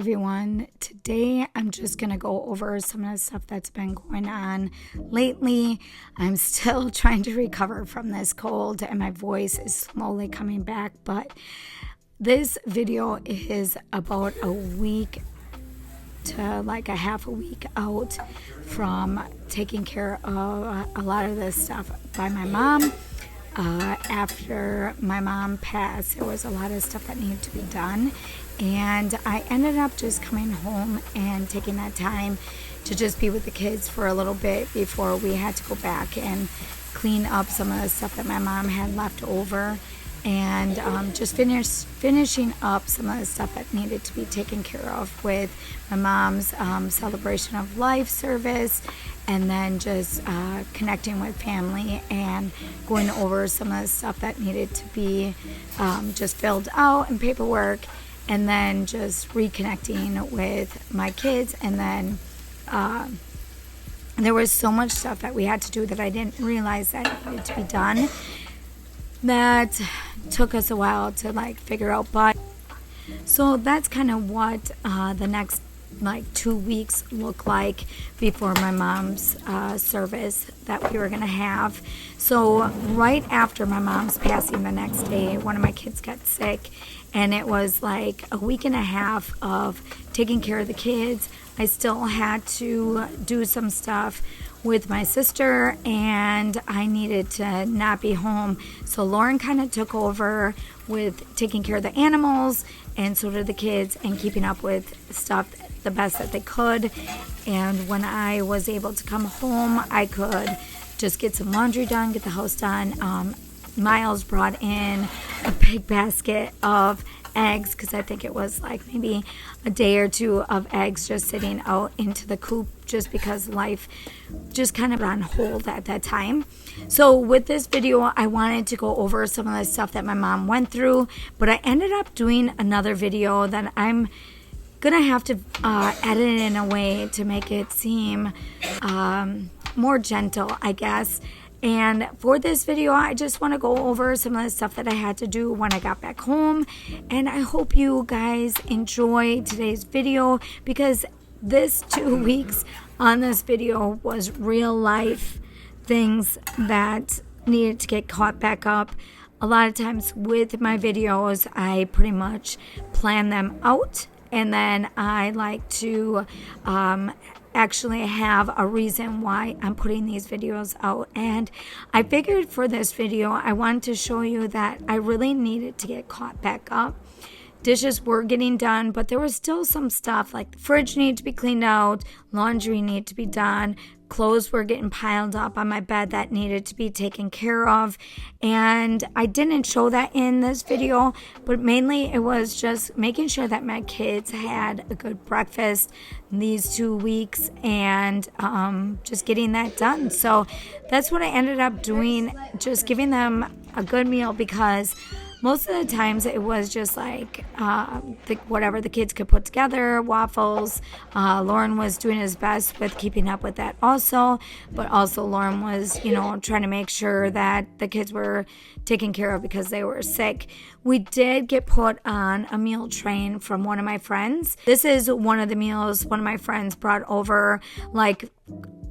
everyone. Today I'm just going to go over some of the stuff that's been going on lately. I'm still trying to recover from this cold and my voice is slowly coming back, but this video is about a week to like a half a week out from taking care of a lot of this stuff by my mom. After my mom passed, there was a lot of stuff that needed to be done, and I ended up just coming home and taking that time to just be with the kids for a little bit before we had to go back and clean up some of the stuff that my mom had left over, and just finishing up some of the stuff that needed to be taken care of with my mom's celebration of life service, and then just connecting with family and going over some of the stuff that needed to be just filled out and paperwork, and then just reconnecting with my kids. And then there was so much stuff that we had to do that I didn't realize that needed to be done, that took us a while to like figure out. But so that's kind of what the next like 2 weeks look like before my mom's service that we were gonna have. So right after my mom's passing, the next day one of my kids got sick, and it was like a week and a half of taking care of the kids. I still had to do some stuff with my sister, and I needed to not be home, so Lauren kind of took over with taking care of the animals, and so did the kids, and keeping up with stuff the best that they could. And when I was able to come home, I could just get some laundry done, get the house done. Miles brought in a big basket of eggs, because I think it was like maybe a day or two of eggs just sitting out into the coop, just because life just kind of on hold at that time. So with this video, I wanted to go over some of the stuff that my mom went through, but I ended up doing another video that I'm gonna have to edit in a way to make it seem more gentle, I guess. And for this video, I just want to go over some of the stuff that I had to do when I got back home. And I hope you guys enjoy today's video, because this 2 weeks on this video was real life things that needed to get caught back up. A lot of times with my videos, I pretty much plan them out, and then I like to actually have a reason why I'm putting these videos out. And I figured for this video, I wanted to show you that I really needed to get caught back up. Dishes were getting done, but there was still some stuff like the fridge needed to be cleaned out, laundry needed to be done, clothes were getting piled up on my bed that needed to be taken care of. And I didn't show that in this video, but mainly it was just making sure that my kids had a good breakfast these 2 weeks, and just getting that done. So that's what I ended up doing, just giving them a good meal, because most of the times it was just like whatever the kids could put together, waffles. Lauren was doing his best with keeping up with that also, but also Lauren was, trying to make sure that the kids were taken care of because they were sick. We did get put on a meal train from one of my friends. This is one of the meals one of my friends brought over, like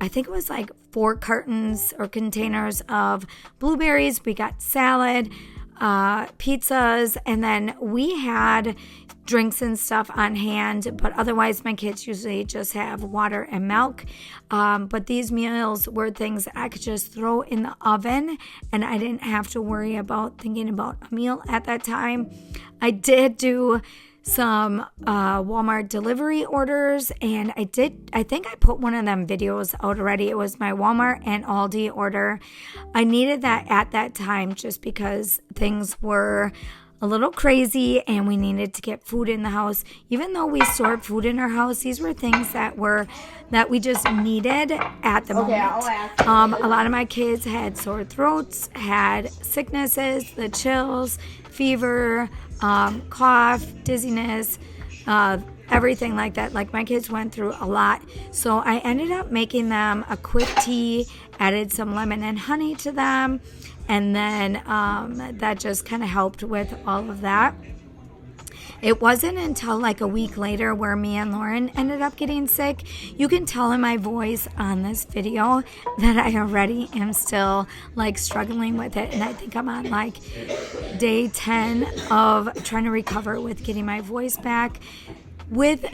I think it was like 4 cartons or containers of blueberries. We got salad, pizzas, and then we had drinks and stuff on hand, but otherwise my kids usually just have water and milk. But these meals were things that I could just throw in the oven, and I didn't have to worry about thinking about a meal at that time. I did do some Walmart delivery orders, and I think I put one of them videos out already. It was my Walmart and Aldi order. I needed that at that time just because things were a little crazy and we needed to get food in the house. Even though we stored food in our house, these were things that we just needed at the moment. A lot of my kids had sore throats, had sicknesses, the chills, fever, cough, dizziness, everything like that. Like my kids went through a lot. So I ended up making them a quick tea, added some lemon and honey to them, and then that just kind of helped with all of that. It wasn't until like a week later where me and Lauren ended up getting sick. You can tell in my voice on this video that I already am still like struggling with it. And I think I'm on like day 10 of trying to recover with getting my voice back. With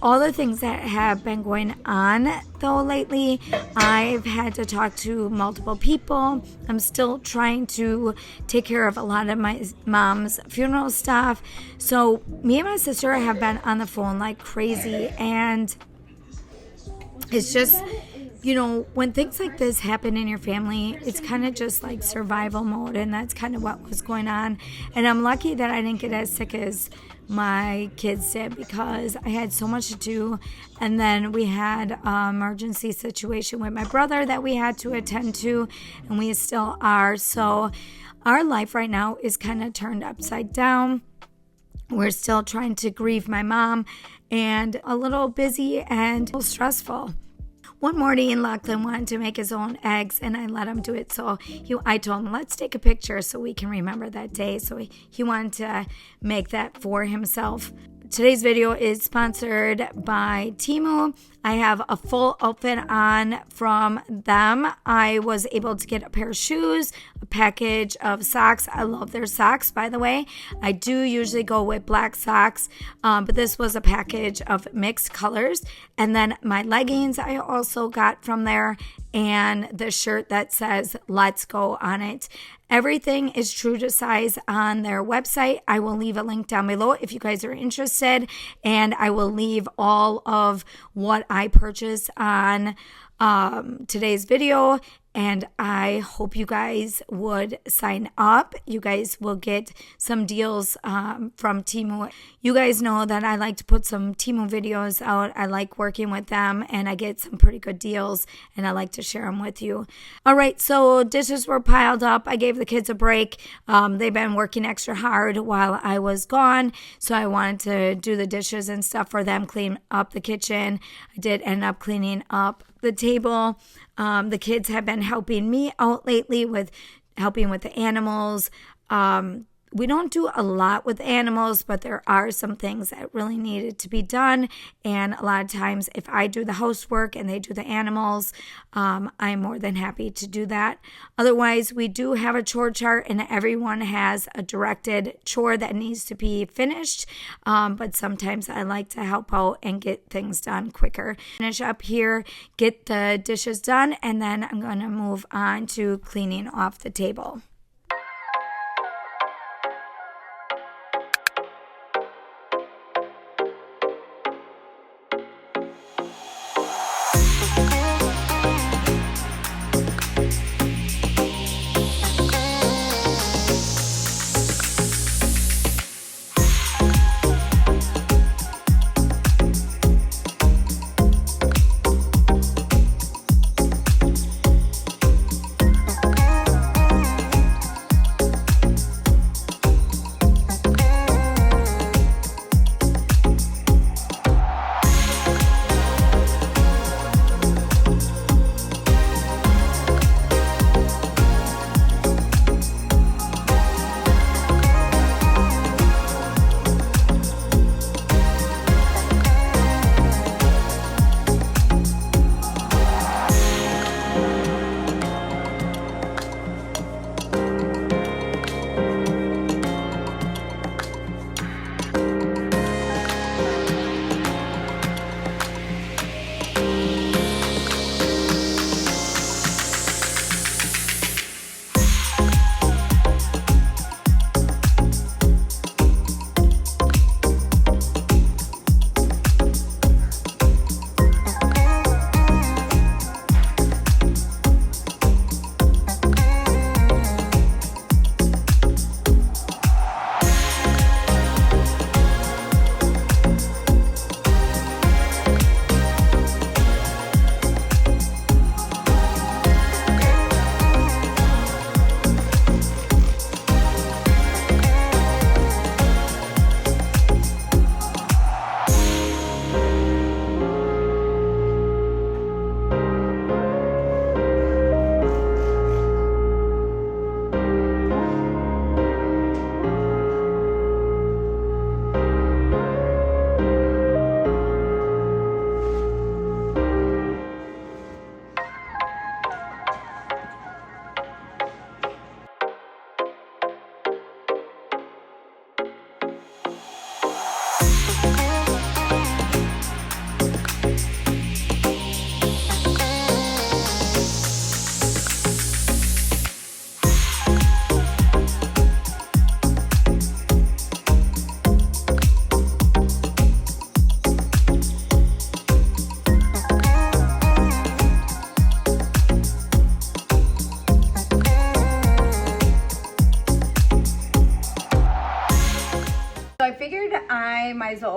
all the things that have been going on though lately, I've had to talk to multiple people. I'm still trying to take care of a lot of my mom's funeral stuff. So me and my sister have been on the phone like crazy, and it's just, you know, when things like this happen in your family, it's kind of just like survival mode, and that's kind of what was going on. And I'm lucky that I didn't get as sick as my kids did, because I had so much to do. And then we had an emergency situation with my brother that we had to attend to, and we still are. So our life right now is kind of turned upside down. We're still trying to grieve my mom, and a little busy and a little stressful. One morning, Lachlan wanted to make his own eggs, and I let him do it. So I told him, let's take a picture so we can remember that day. So he wanted to make that for himself. Today's video is sponsored by Teemu. I have a full outfit on from them. I was able to get a pair of shoes, a package of socks. I love their socks, by the way. I do usually go with black socks, but this was a package of mixed colors. And then my leggings I also got from there, and the shirt that says "Let's Go" on it. Everything is true to size on their website. I will leave a link down below if you guys are interested, and I will leave all of what I purchased on today's video. And I hope you guys would sign up. You guys will get some deals from Teemu. You guys know that I like to put some Teemu videos out. I like working with them, and I get some pretty good deals, and I like to share them with you. All right, so dishes were piled up. I gave the kids a break. They've been working extra hard while I was gone, so I wanted to do the dishes and stuff for them, clean up the kitchen. I did end up cleaning up the table. The kids have been helping me out lately with helping with the animals. We don't do a lot with animals, but there are some things that really needed to be done. And a lot of times if I do the housework and they do the animals, I'm more than happy to do that. Otherwise, we do have a chore chart, and everyone has a directed chore that needs to be finished. But sometimes I like to help out and get things done quicker. Finish up here, get the dishes done, and then I'm going to move on to cleaning off the table.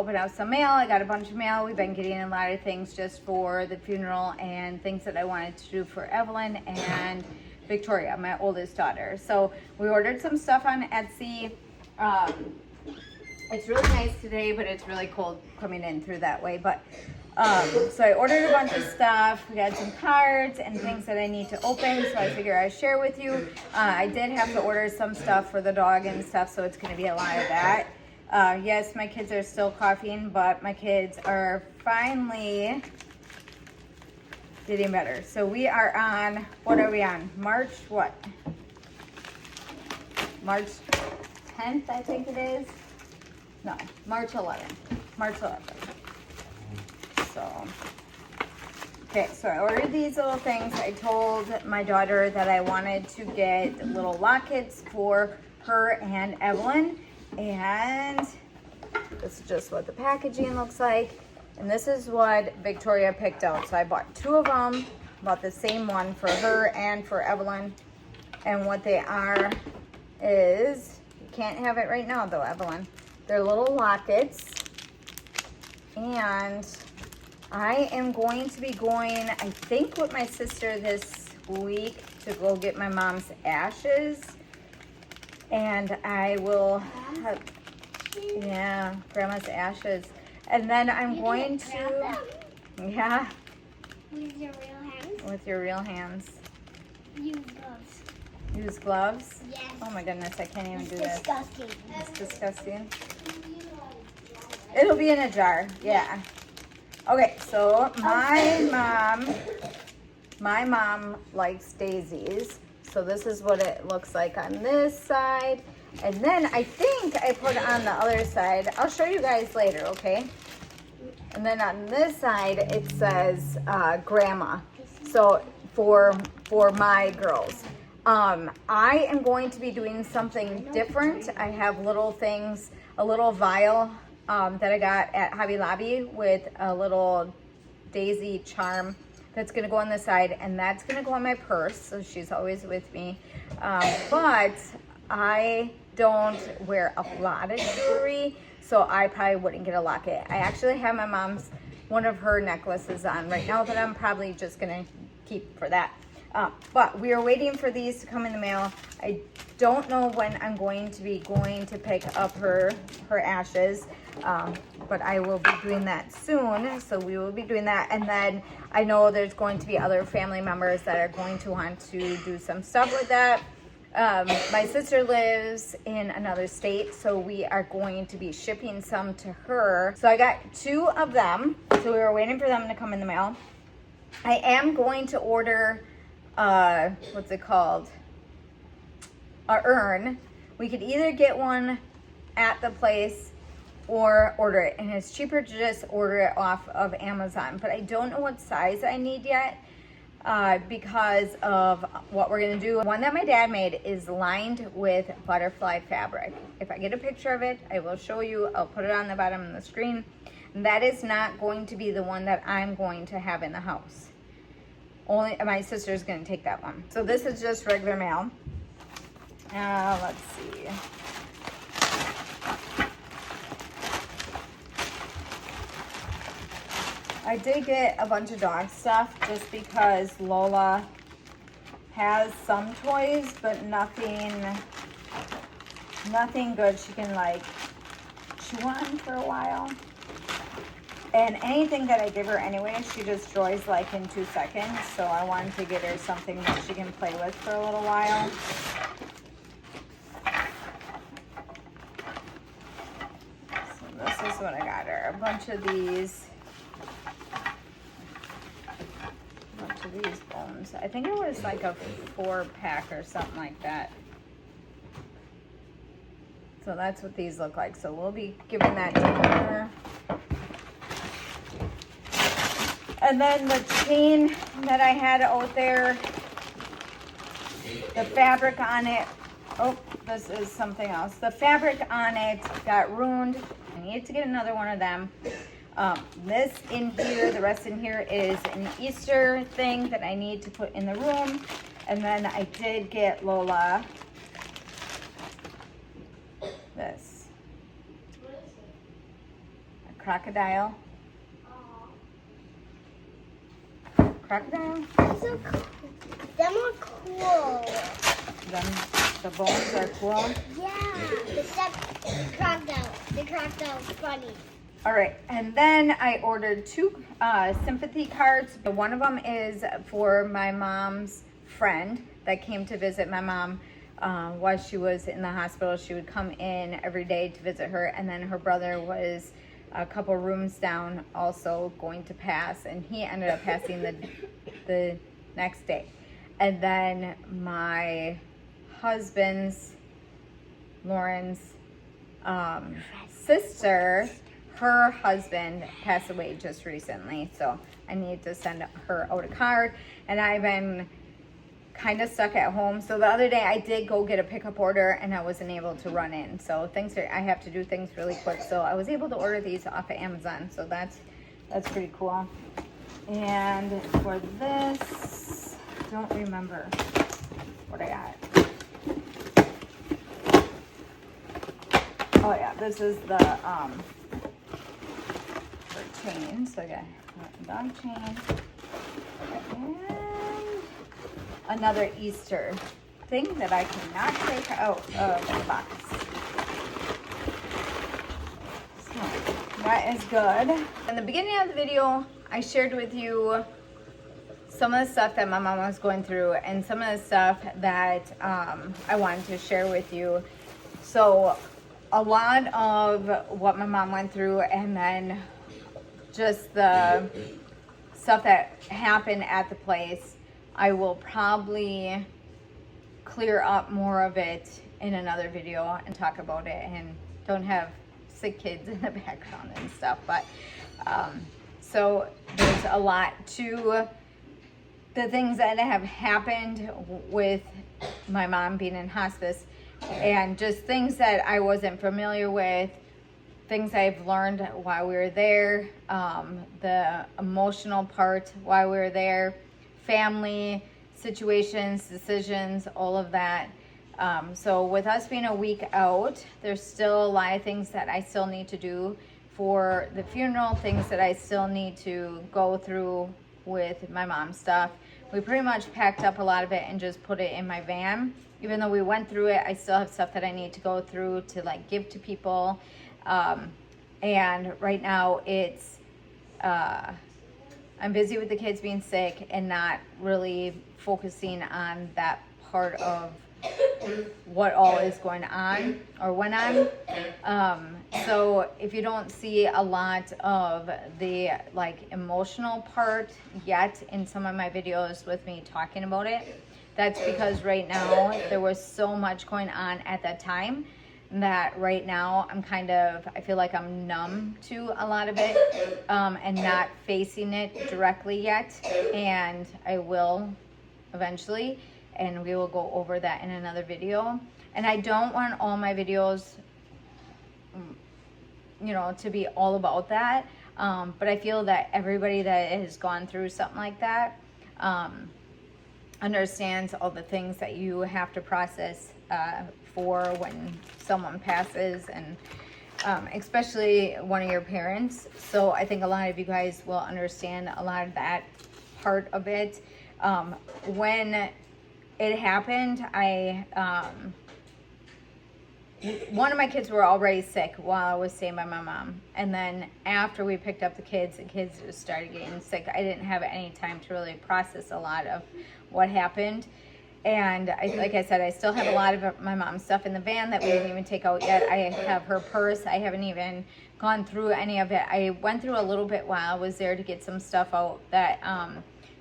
open up some mail. I got a bunch of mail. We've been getting a lot of things just for the funeral and things that I wanted to do for Evelyn and Victoria, my oldest daughter. So we ordered some stuff on Etsy. It's really nice today, but it's really cold coming in through that way. But so I ordered a bunch of stuff. We got some cards and things that I need to open, so I figure I'd share with you. I did have to order some stuff for the dog and stuff, so it's going to be a lot of that. Yes, my kids are still coughing, but my kids are finally getting better. So we are on, what are we on? March what? March 10th, I think it is. No, March 11th. March 11th. So, okay, so I ordered these little things. I told my daughter that I wanted to get little lockets for her and Evelyn. And this is just what the packaging looks like. And this is what Victoria picked out. So I bought 2 of them, bought the same one for her and for Evelyn. And what they are is, you can't have it right now though, Evelyn. They're little lockets. And I am going to be going, I think, with my sister this week to go get my mom's ashes. And I will have, yeah, Grandma's ashes. And then I'm going to, yeah. With your real hands? With your real hands. Use gloves. Use gloves? Yes. Oh my goodness, I can't even do this. Disgusting. It's disgusting. It'll be in a jar, yeah. Okay, so my mom likes daisies. So this is what it looks like on this side. And then I think I put on the other side. I'll show you guys later, okay? And then on this side, it says grandma. So for my girls. I am going to be doing something different. I have little things, a little vial that I got at Hobby Lobby with a little daisy charm that's gonna go on the side, and that's gonna go on my purse, so she's always with me. But I don't wear a lot of jewelry, so I probably wouldn't get a locket. I actually have my mom's, one of her necklaces on right now that I'm probably just gonna keep for that. But we are waiting for these to come in the mail. I don't know when I'm going to be going to pick up her ashes, but I will be doing that soon. So we will be doing that. And then I know there's going to be other family members that are going to want to do some stuff with that. My sister lives in another state, so we are going to be shipping some to her. So I got 2 of them. So we were waiting for them to come in the mail. I am going to order what's it called? A urn. We could either get one at the place or order it, and it's cheaper to just order it off of Amazon. But I don't know what size I need yet because of what we're gonna do. One that my dad made is lined with butterfly fabric. If I get a picture of it, I will show you. I'll put it on the bottom of the screen. And that is not going to be the one that I'm going to have in the house. Only my sister's gonna take that one. So this is just regular mail. Let's see. I did get a bunch of dog stuff just because Lola has some toys, but nothing good she can like chew on for a while. And anything that I give her anyway, she destroys like in 2 seconds. So I wanted to get her something that she can play with for a little while. So this is what I got her. A bunch of these bones. I think it was like a 4-pack or something like that. So that's what these look like. So we'll be giving that to her. And then the chain that I had out there, the fabric on it, oh, this is something else. The fabric on it got ruined. I need to get another one of them. This in here, the rest in here is an Easter thing that I need to put in the room. And then I did get Lola this. crocodile. Oh, Crocodile? that's so cool. Them are cool. The bones are cool. Yeah, the crocodile. The crocodile's funny. All right, and then I ordered 2 sympathy cards. One of them is for my mom's friend that came to visit my mom while she was in the hospital. She would come in every day to visit her, and then her brother was a couple rooms down also going to pass, and he ended up passing the next day. And then my husband's, Lauren's sister, her husband passed away just recently, so I need to send her out a card, and I've been kind of stuck at home. So the other day I did go get a pickup order and I wasn't able to run in, so I have to do things really quick, so I was able to order these off of Amazon, so that's pretty cool. And for this, I don't remember what I got. Oh yeah, this is the for chain. So I got a dog chain and another Easter thing that I cannot take out of the box. So that is good. In the beginning of the video, I shared with you some of the stuff that my mom was going through and some of the stuff that I wanted to share with you. So a lot of what my mom went through, and then just the stuff that happened at the place, I will probably clear up more of it in another video and talk about it, and don't have sick kids in the background and stuff. But so there's a lot to the things that have happened with my mom being in hospice, and just things that I wasn't familiar with, things I've learned while we were there, the emotional part while we were there, family situations, decisions, all of that. So with us being a week out, there's still a lot of things that I still need to do for the funeral, things that I still need to go through with my mom's stuff. We pretty much packed up a lot of it and just put it in my van. Even though we went through it, I still have stuff that I need to go through to like give to people. And right now it's, I'm busy with the kids being sick and not really focusing on that part of what all is going on or went on. So if you don't see a lot of the like emotional part yet in some of my videos with me talking about it, that's because right now there was so much going on at that time that right now I feel like I'm numb to a lot of it, and not facing it directly yet, and I will eventually, and we will go over that in another video. And I don't want all my videos, you know, to be all about that, but I feel that everybody that has gone through something like that understands all the things that you have to process for when someone passes, and especially one of your parents. So I think a lot of you guys will understand a lot of that part of it. When it happened, one of my kids were already sick while I was staying by my mom, and then after we picked up the kids just started getting sick. I didn't have any time to really process a lot of what happened. And like I said, I still have a lot of my mom's stuff in the van that we didn't even take out yet. I have her purse. I haven't even gone through any of it. I went through a little bit while I was there to get some stuff out that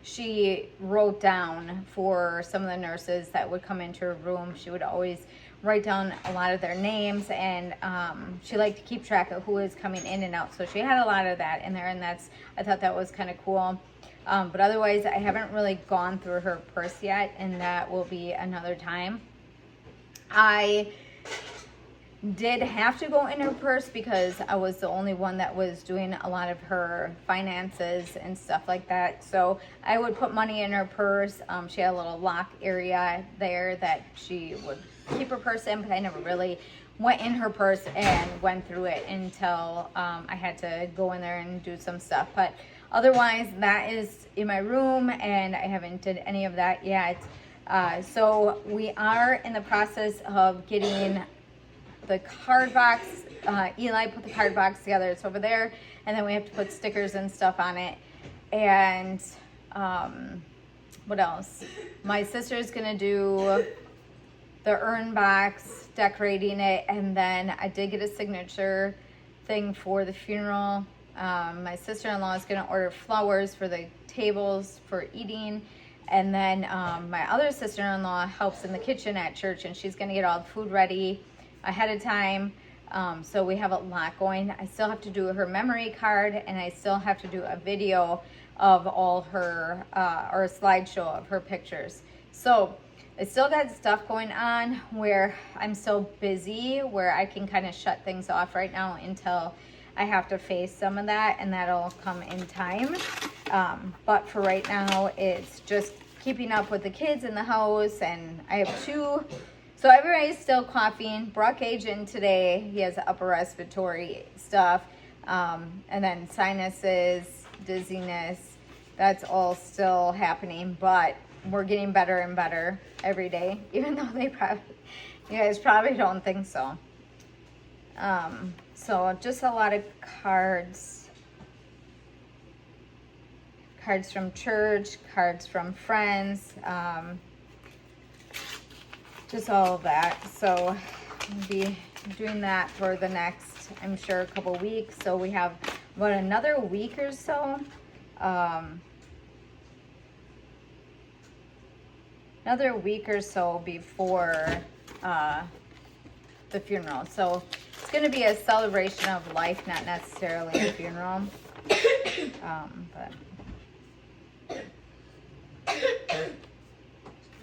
she wrote down for some of the nurses that would come into her room. She would always write down a lot of their names, and she liked to keep track of who is coming in and out. So she had a lot of that in there, and I thought that was kind of cool. But otherwise, I haven't really gone through her purse yet, and that will be another time. I did have to go in her purse because I was the only one that was doing a lot of her finances and stuff like that. So I would put money in her purse. She had a little lock area there that she would keep her purse in, but I never really went in her purse and went through it until I had to go in there and do some stuff. But otherwise, that is in my room, and I haven't did any of that yet. So we are in the process of getting the card box. Eli put the card box together. It's over there, and then we have to put stickers and stuff on it. And what else? My sister's gonna do the urn box, decorating it, and then I did get a signature thing for the funeral. My sister-in-law is gonna order flowers for the tables for eating, and then my other sister-in-law helps in the kitchen at church, and she's gonna get all the food ready ahead of time. So we have a lot going. I still have to do her memory card, and I still have to do a video of all her, or a slideshow of her pictures. So I still got stuff going on where I'm still busy, where I can kind of shut things off right now until I have to face some of that, and that'll come in time. But for right now, it's just keeping up with the kids in the house, and I have two. So everybody's still coughing. Brock agent today, he has upper respiratory stuff, and then sinuses, dizziness. That's all still happening, but we're getting better and better every day, even though you guys probably don't think so. So just a lot of cards from church, cards from friends, just all of that. So I'll be doing that for the next, I'm sure, a couple weeks. So we have about another week or so. Another week or so before the funeral. So it's going to be a celebration of life, not necessarily a funeral. But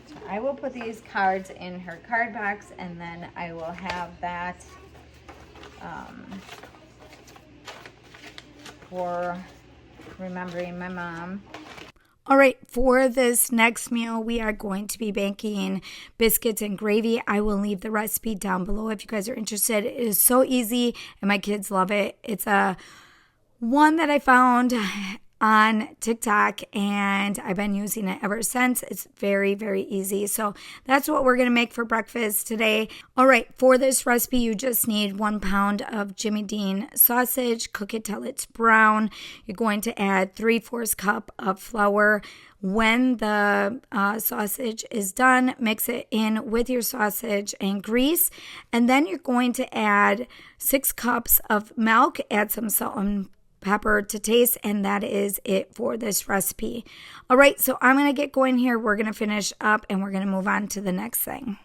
so I will put these cards in her card box, and then I will have that for remembering my mom. All right, for this next meal, we are going to be baking biscuits and gravy. I will leave the recipe down below if you guys are interested. It is so easy, and my kids love it. It's a one that I found on TikTok, and I've been using it ever since. It's very, very easy. So that's what we're going to make for breakfast today. All right, for this recipe, you just need 1 pound of Jimmy Dean sausage. Cook it till it's brown. You're going to add 3/4 cup of flour. When the sausage is done, mix it in with your sausage and grease. And then you're going to add 6 cups of milk, add some salt and pepper to taste, and that is it for this recipe. All right, so I'm going to get going here. We're going to finish up, and we're going to move on to the next thing.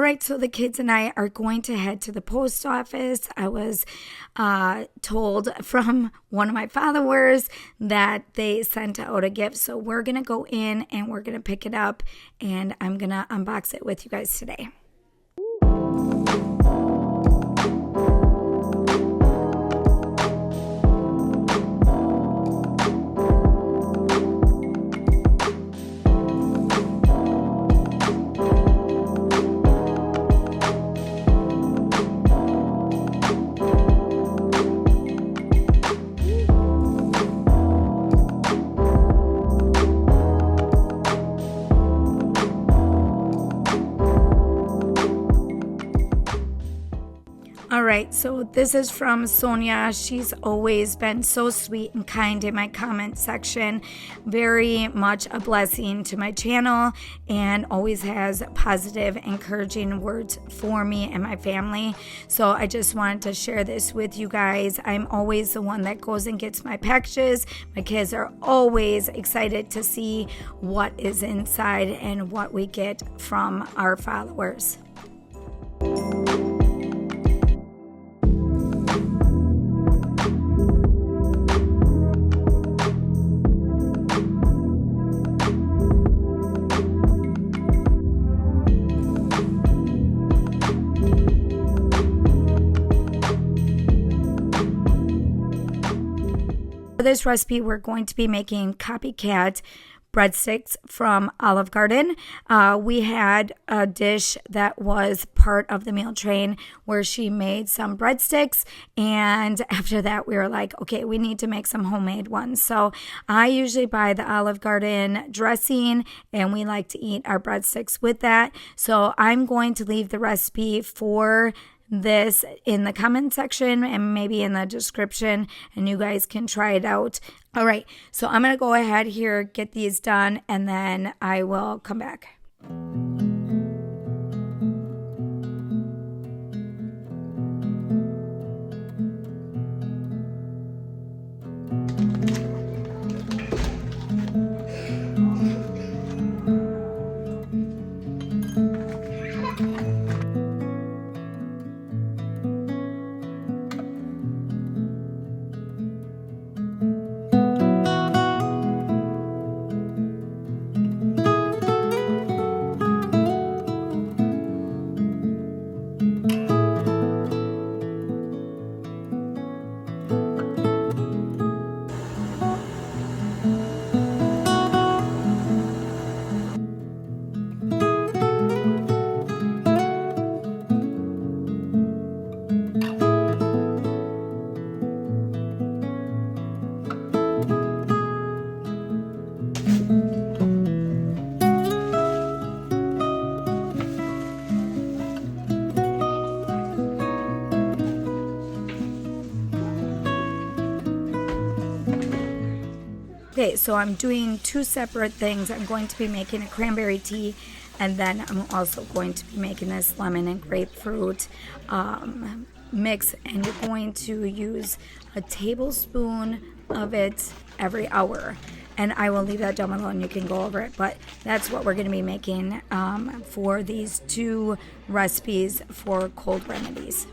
right, so the kids and I are going to head to the post office. I was told from one of my followers that they sent out a gift. So we're going to go in and we're going to pick it up, and I'm going to unbox it with you guys today. All right, so this is from Sonia. She's always been so sweet and kind in my comment section. Very much a blessing to my channel, and always has positive, encouraging words for me and my family. So I just wanted to share this with you guys. I'm always the one that goes and gets my packages. My kids are always excited to see what is inside and what we get from our followers. For this recipe, we're going to be making copycat breadsticks from Olive Garden. We had a dish that was part of the meal train where she made some breadsticks, and after that we were like, okay, we need to make some homemade ones. So I usually buy the Olive Garden dressing, and we like to eat our breadsticks with that. So I'm going to leave the recipe for this in the comment section and maybe in the description, and you guys can try it out. All right, so I'm gonna go ahead here, get these done, and then I will come back. Okay, so I'm doing two separate things. I'm going to be making a cranberry tea, and then I'm also going to be making this lemon and grapefruit mix, and you're going to use a tablespoon of it every hour. And I will leave that down below and you can go over it, but that's what we're going to be making for these two recipes for cold remedies.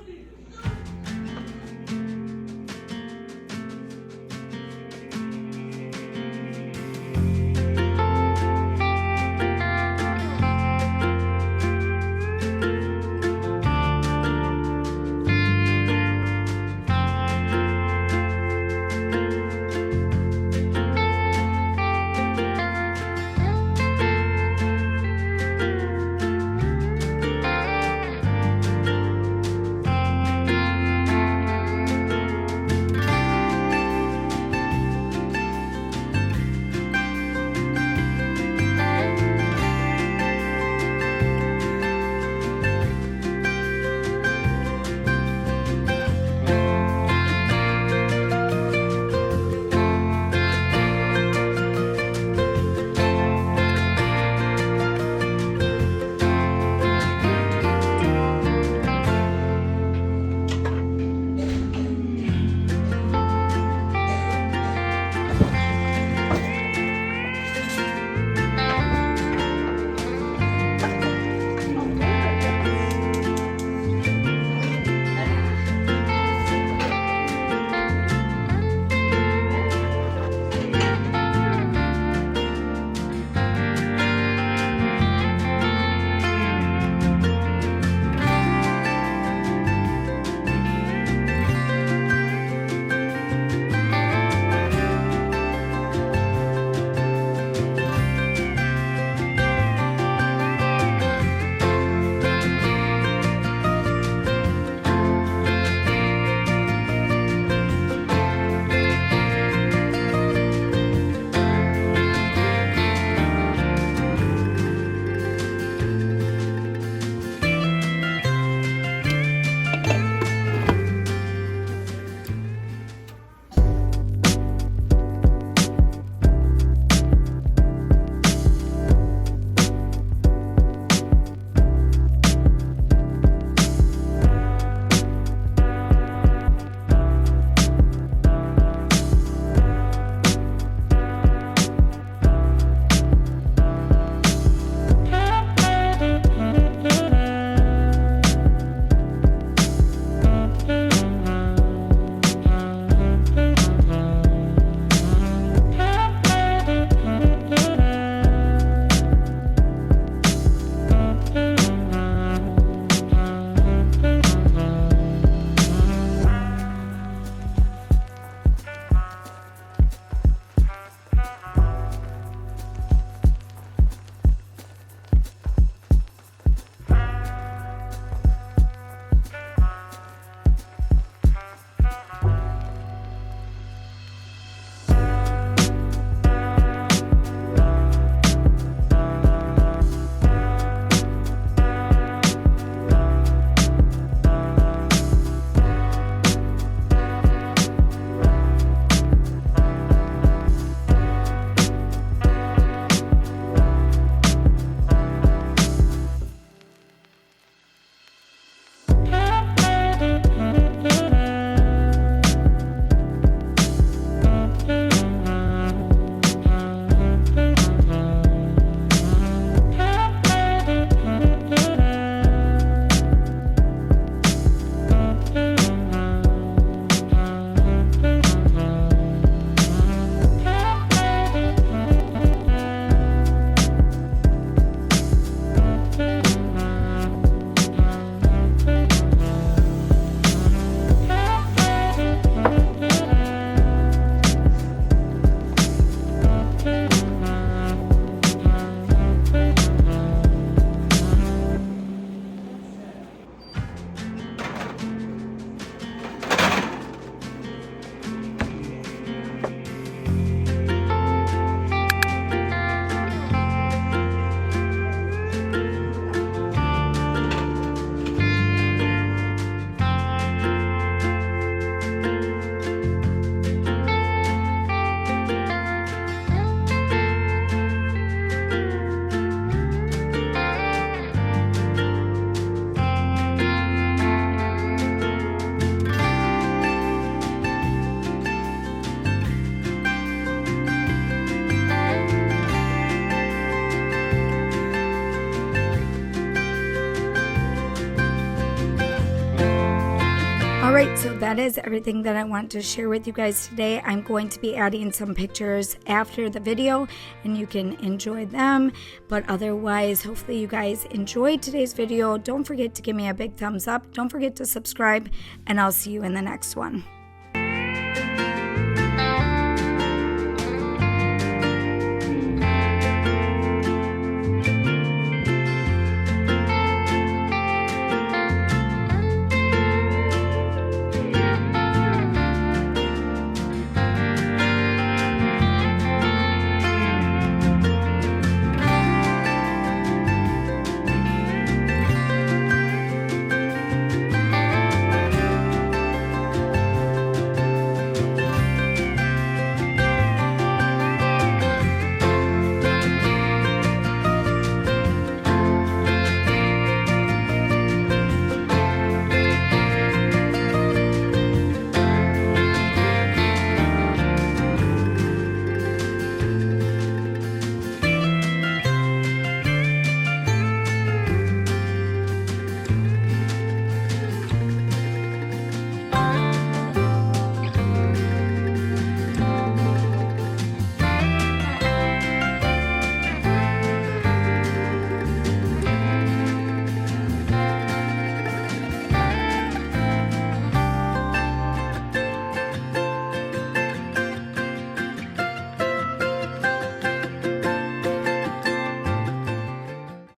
right, so that is everything that I want to share with you guys today. I'm going to be adding some pictures after the video and you can enjoy them. But otherwise, hopefully you guys enjoyed today's video. Don't forget to give me a big thumbs up. Don't forget to subscribe, and I'll see you in the next one.